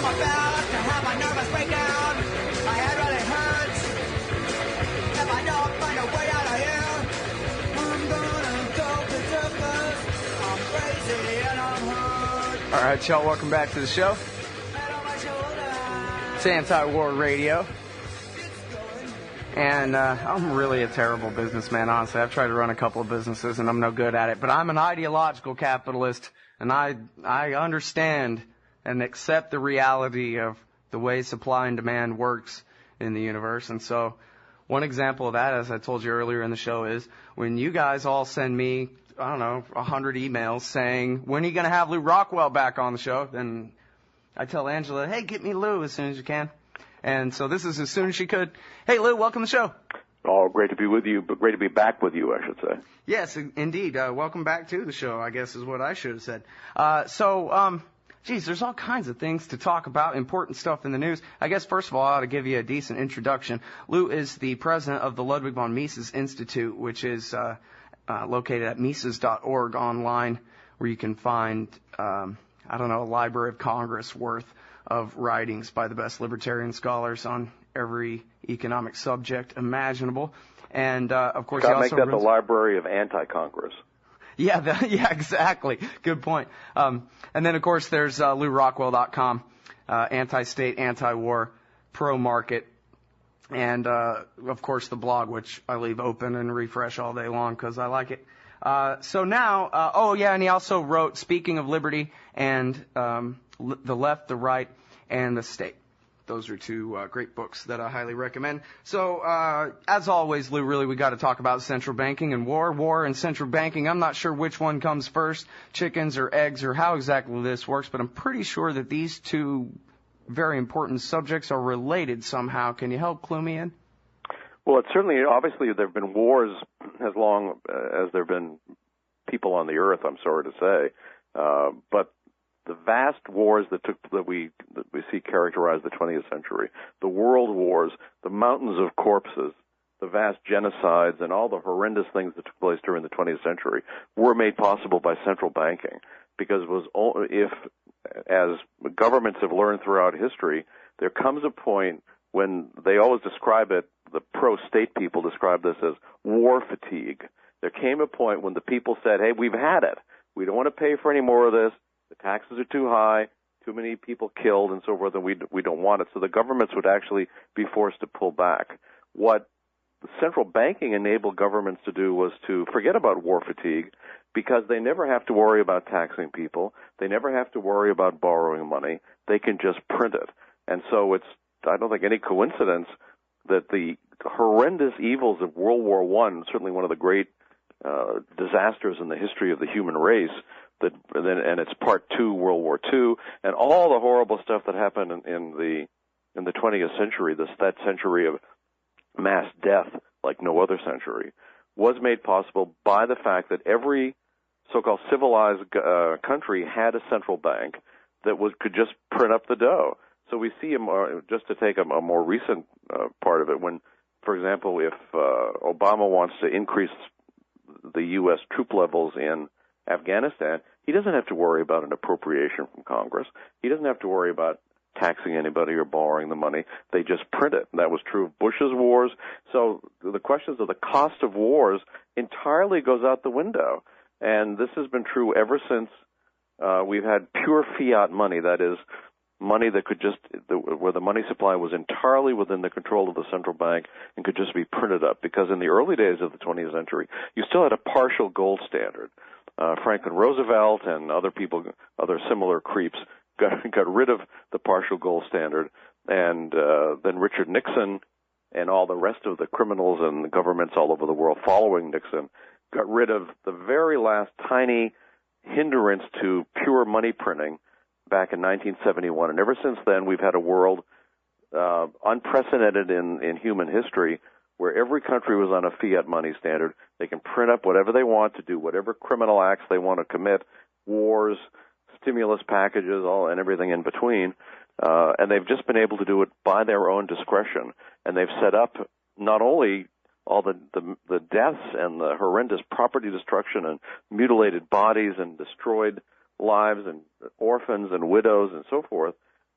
I'm about to have a nervous breakdown. My head really hurts. If I don't find a way out of here, I'm gonna go berserk. I'm crazy and I'm hurt. All right, y'all, welcome back to the show. It's Antiwar Radio. And I'm really a terrible businessman, honestly. I've tried to run a couple of businesses, and I'm no good at it. But I'm an ideological capitalist, and I understand and accept the reality of the way supply and demand works in the universe. And so one example of that, as I told you earlier in the show, is when you guys all send me, I don't know, 100 emails saying, when are you going to have Lew Rockwell back on the show? Then I tell Angela, hey, get me Lew as soon as you can. And so this is as soon as she could. Hey, Lew, welcome to the show. Oh, great to be with you, but great to be back with you, I should say. Yes, indeed. Welcome back to the show, I guess is what I should have said. Geez, there's all kinds of things to talk about, important stuff in the news. I guess, first of all, I ought to give you a decent introduction. Lew is the president of the Ludwig von Mises Institute, which is located at Mises.org online, where you can find, a Library of Congress worth of writings by the best libertarian scholars on every economic subject imaginable. And, of course, Gotta make that the Library of Anti-Congress. Yeah, exactly. Good point. And then, of course, there's LewRockwell.com, anti-state, anti-war, pro-market, and, of course, the blog, which I leave open and refresh all day long because I like it. So now, and he also wrote Speaking of Liberty and The Left, the Right, and the State. Those are two great books that I highly recommend. So, as always, Lew, really, we got to talk about central banking and war and central banking. I'm not sure which one comes first, chickens or eggs, or how exactly this works, but I'm pretty sure that these two very important subjects are related somehow. Can you help clue me in? Well, it's certainly, obviously, there have been wars as long as there have been people on the earth, I'm sorry to say. But the vast wars that we see characterize the 20th century, the world wars, the mountains of corpses, the vast genocides, and all the horrendous things that took place during the 20th century were made possible by central banking. Because as governments have learned throughout history, there comes a point when they always describe it, the pro-state people describe this as war fatigue. There came a point when the people said, hey, we've had it. We don't want to pay for any more of this. The taxes are too high, too many people killed, and so forth, and we don't want it. So the governments would actually be forced to pull back. What the central banking enabled governments to do was to forget about war fatigue, because they never have to worry about taxing people. They never have to worry about borrowing money. They can just print it. And so I don't think any coincidence that the horrendous evils of World War I, certainly one of the great disasters in the history of the human race, and it's part 2, World War II, and all the horrible stuff that happened in the 20th century, that century of mass death like no other century, was made possible by the fact that every so-called civilized country had a central bank that could just print up the dough. So we see, just to take a more recent part of it, when, for example, if Obama wants to increase the U.S. troop levels in Afghanistan, he doesn't have to worry about an appropriation from Congress. He doesn't have to worry about taxing anybody or borrowing the money. They just print it. And that was true of Bush's wars. So the questions of the cost of wars entirely goes out the window. And this has been true ever since we've had pure fiat money, that is, money that could where the money supply was entirely within the control of the central bank and could just be printed up. Because in the early days of the 20th century, you still had a partial gold standard. Franklin Roosevelt and other similar creeps got rid of the partial gold standard, and then Richard Nixon and all the rest of the criminals and the governments all over the world following Nixon got rid of the very last tiny hindrance to pure money printing back in 1971. And ever since then, we've had a world unprecedented in human history, where every country was on a fiat money standard. They can print up whatever they want to do, whatever criminal acts they want to commit, wars, stimulus packages, and everything in between. And they've just been able to do it by their own discretion. And they've set up not only all the deaths and the horrendous property destruction and mutilated bodies and destroyed lives and orphans and widows and so forth,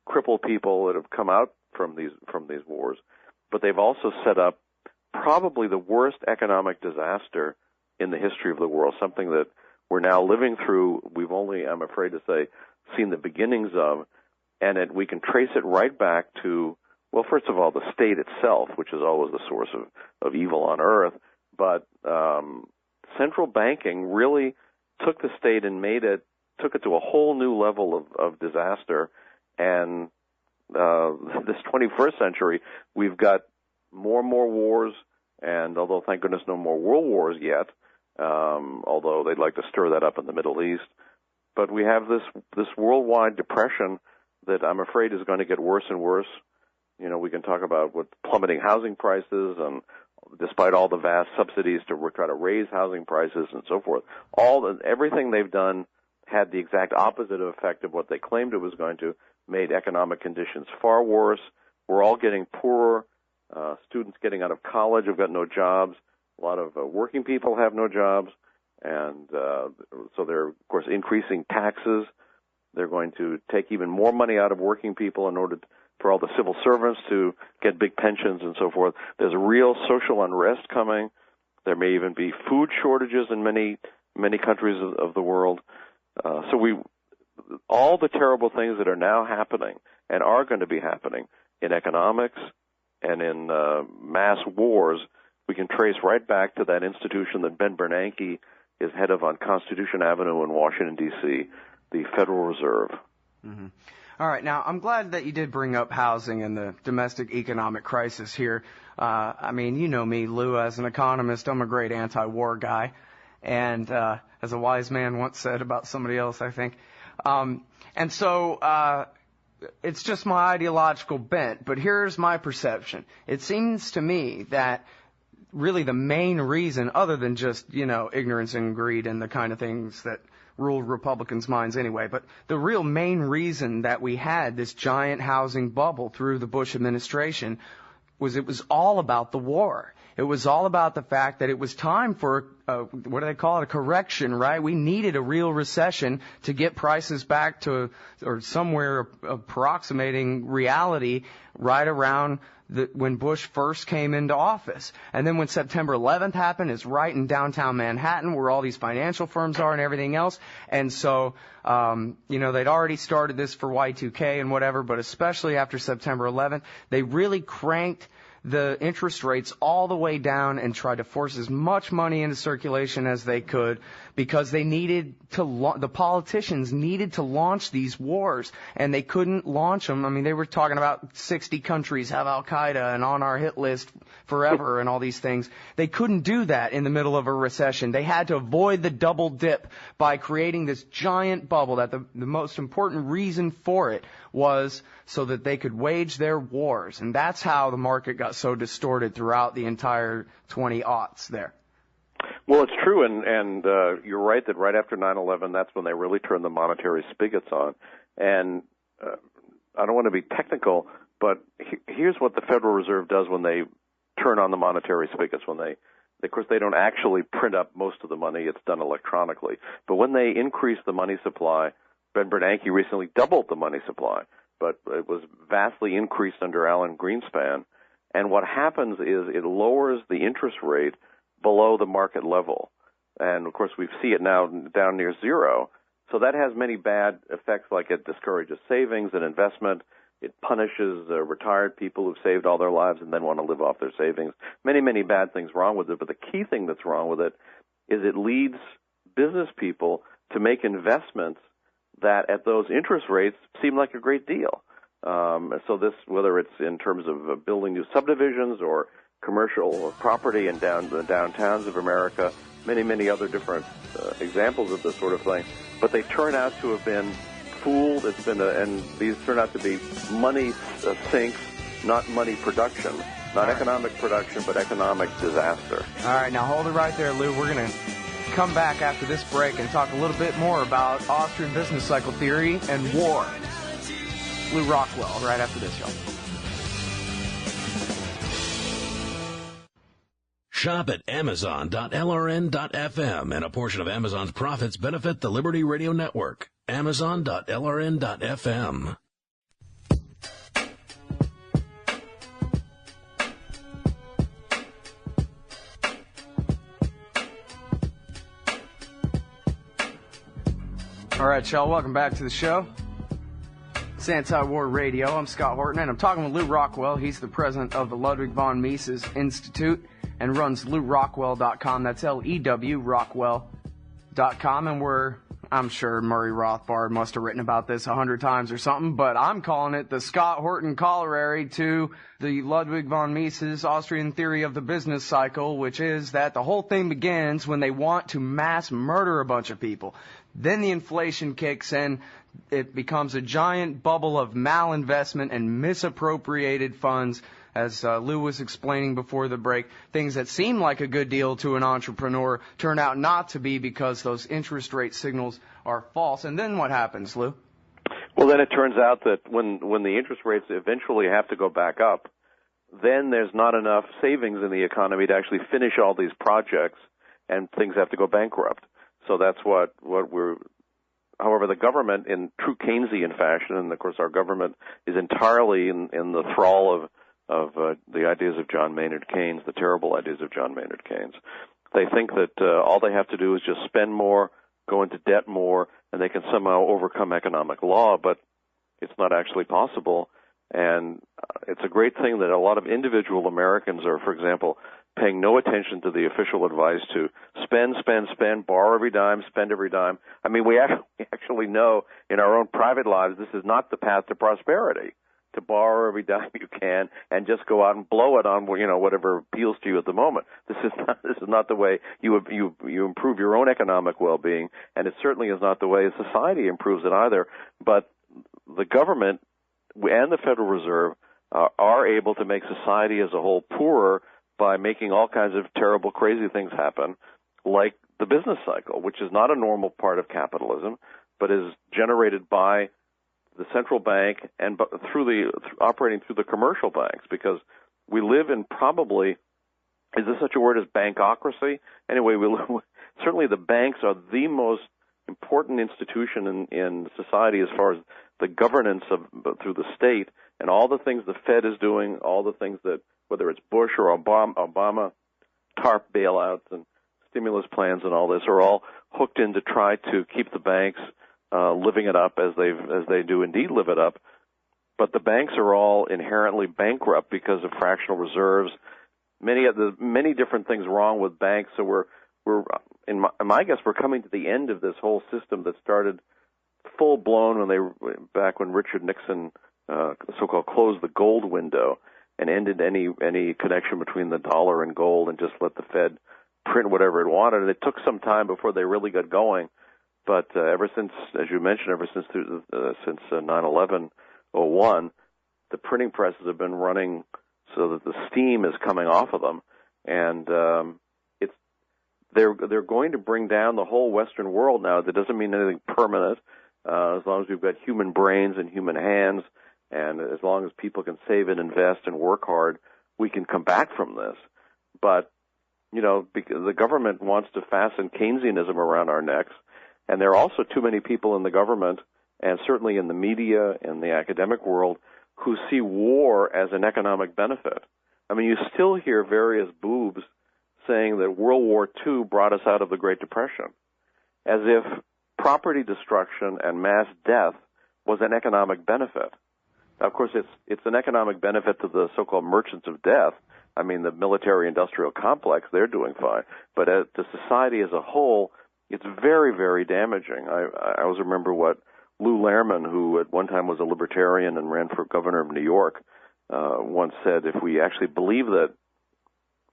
crippled people that have come out from these wars, but they've also set up probably the worst economic disaster in the history of the world, something that we're now living through. We've only, I'm afraid to say, seen the beginnings of, and we can trace it right back to, well, first of all, the state itself, which is always the source of evil on earth, but central banking really took the state and took it to a whole new level of disaster. And this 21st century, we've got more and more wars, and although, thank goodness, no more world wars yet, although they'd like to stir that up in the Middle East, but we have this worldwide depression that I'm afraid is going to get worse and worse. You know, we can talk about what plummeting housing prices, and despite all the vast subsidies to try to raise housing prices and so forth, everything they've done had the exact opposite effect of what they claimed it was going to, made economic conditions far worse. We're all getting poorer. Students getting out of college have got no jobs. A lot of working people have no jobs. And so they're, of course, increasing taxes. They're going to take even more money out of working people in order for all the civil servants to get big pensions and so forth. There's a real social unrest coming. There may even be food shortages in many countries of the world. So all the terrible things that are now happening and are going to be happening in economics and in mass wars, we can trace right back to that institution that Ben Bernanke is head of on Constitution Avenue in Washington, D.C., the Federal Reserve. Mm-hmm. All right. Now, I'm glad that you did bring up housing and the domestic economic crisis here. I mean, you know me, Lou, as an economist, I'm a great anti-war guy. And as a wise man once said about somebody else, I think. And so it's just my ideological bent. But here's my perception. It seems to me that really the main reason, other than just, ignorance and greed and the kind of things that ruled Republicans' minds anyway, but the real main reason that we had this giant housing bubble through the Bush administration was it was all about the war. It was all about the fact that it was time for, what do they call it, a correction, right? We needed a real recession to get prices back to, or somewhere approximating reality right around when Bush first came into office. And then when September 11th happened, it's right in downtown Manhattan where all these financial firms are and everything else. And so, they'd already started this for Y2K and whatever, but especially after September 11th, they really cranked the interest rates all the way down and tried to force as much money into circulation as they could because they needed to, the politicians needed to launch these wars, and they couldn't launch them. I mean, they were talking about 60 countries have Al-Qaeda and on our hit list forever and all these things. They couldn't do that in the middle of a recession. They had to avoid the double dip by creating this giant bubble that the most important reason for it was so that they could wage their wars. And that's how the market got so distorted throughout the entire 20-aughts there. Well, it's true, and you're right that right after 9/11, that's when they really turned the monetary spigots on. And I don't want to be technical, but here's what the Federal Reserve does when they turn on the monetary spigots. Of course, they don't actually print up most of the money. It's done electronically. But when they increase the money supply, Ben Bernanke recently doubled the money supply, but it was vastly increased under Alan Greenspan. And what happens is it lowers the interest rate below the market level. And, of course, we see it now down near zero. So that has many bad effects, like it discourages savings and investment. It punishes retired people who've saved all their lives and then want to live off their savings. Many, many bad things wrong with it. But the key thing that's wrong with it is it leads business people to make investments that at those interest rates seem like a great deal. So this, whether it's in terms of building new subdivisions or commercial property in the downtowns of America, many, many other different examples of this sort of thing. But they turn out to have been fooled. And these turn out to be money sinks, not money production, not economic production, but economic disaster. All right, now hold it right there, Lou. We're going to come back after this break and talk a little bit more about Austrian business cycle theory and war. Lew Rockwell, right after this, y'all. Shop at Amazon.lrn.fm, and a portion of Amazon's profits benefit the Liberty Radio Network. Amazon.lrn.fm. All right, y'all, welcome back to the show. It's Antiwar Radio. I'm Scott Horton, and I'm talking with Lew Rockwell. He's the president of the Ludwig von Mises Institute and runs LewRockwell.com. That's L-E-W, Rockwell.com. And I'm sure Murray Rothbard must have written about this 100 times or something, but I'm calling it the Scott Horton corollary to the Ludwig von Mises Austrian theory of the business cycle, which is that the whole thing begins when they want to mass murder a bunch of people. Then the inflation kicks in. It becomes a giant bubble of malinvestment and misappropriated funds. As Lew was explaining before the break, things that seem like a good deal to an entrepreneur turn out not to be because those interest rate signals are false. And then what happens, Lew? Well, then it turns out that when the interest rates eventually have to go back up, then there's not enough savings in the economy to actually finish all these projects, and things have to go bankrupt. So that's what we're... However, the government, in true Keynesian fashion, and of course our government is entirely in the thrall of the ideas of John Maynard Keynes, the terrible ideas of John Maynard Keynes. They think that all they have to do is just spend more, go into debt more, and they can somehow overcome economic law, but it's not actually possible. And it's a great thing that a lot of individual Americans are, for example, paying no attention to the official advice to spend, borrow every dime, spend every dime. I mean, we actually know in our own private lives this is not the path to prosperity, to borrow every dime you can and just go out and blow it on, whatever appeals to you at the moment. This is not the way you improve your own economic well-being, and it certainly is not the way society improves it either. But the government and the Federal Reserve are able to make society as a whole poorer by making all kinds of terrible, crazy things happen, like the business cycle, which is not a normal part of capitalism, but is generated by the central bank and operating through the commercial banks, because we live in probably, is there such a word as bankocracy? Anyway, certainly the banks are the most important institution in society as far as the governance through the state, and all the things the Fed is doing, all the things that, whether it's Bush or Obama, TARP bailouts and stimulus plans and all this, are all hooked in to try to keep the banks living it up as they do indeed live it up. But the banks are all inherently bankrupt because of fractional reserves, many different things wrong with banks. So we're in my guess we're coming to the end of this whole system that started full blown back when Richard Nixon so-called closed the gold window and ended any connection between the dollar and gold and just let the Fed print whatever it wanted. And it took some time before they really got going. But ever since, as you mentioned, since 9/11/01, the printing presses have been running so that the steam is coming off of them, and they're going to bring down the whole Western world now. That doesn't mean anything permanent, as long as we've got human brains and human hands, and as long as people can save and invest and work hard, we can come back from this. But because the government wants to fasten Keynesianism around our necks. And there are also too many people in the government, and certainly in the media and the academic world, who see war as an economic benefit. I mean, you still hear various boobs saying that World War II brought us out of the Great Depression, as if property destruction and mass death was an economic benefit. Now, of course, it's an economic benefit to the so-called merchants of death. I mean, the military-industrial complex, they're doing fine. But to society as a whole, it's very, very damaging. I always remember what Lew Lehrman, who at one time was a libertarian and ran for governor of New York, once said, if we actually believe that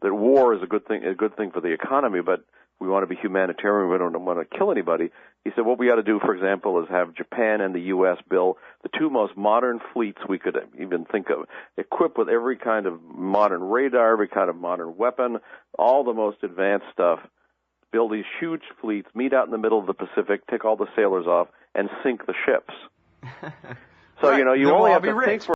war is a good thing for the economy, but we want to be humanitarian, we don't want to kill anybody, he said what we ought to do, for example, is have Japan and the U.S. build the two most modern fleets we could even think of, equipped with every kind of modern radar, every kind of modern weapon, all the most advanced stuff, build these huge fleets, meet out in the middle of the Pacific, take all the sailors off, and sink the ships. So, right. you only have to think for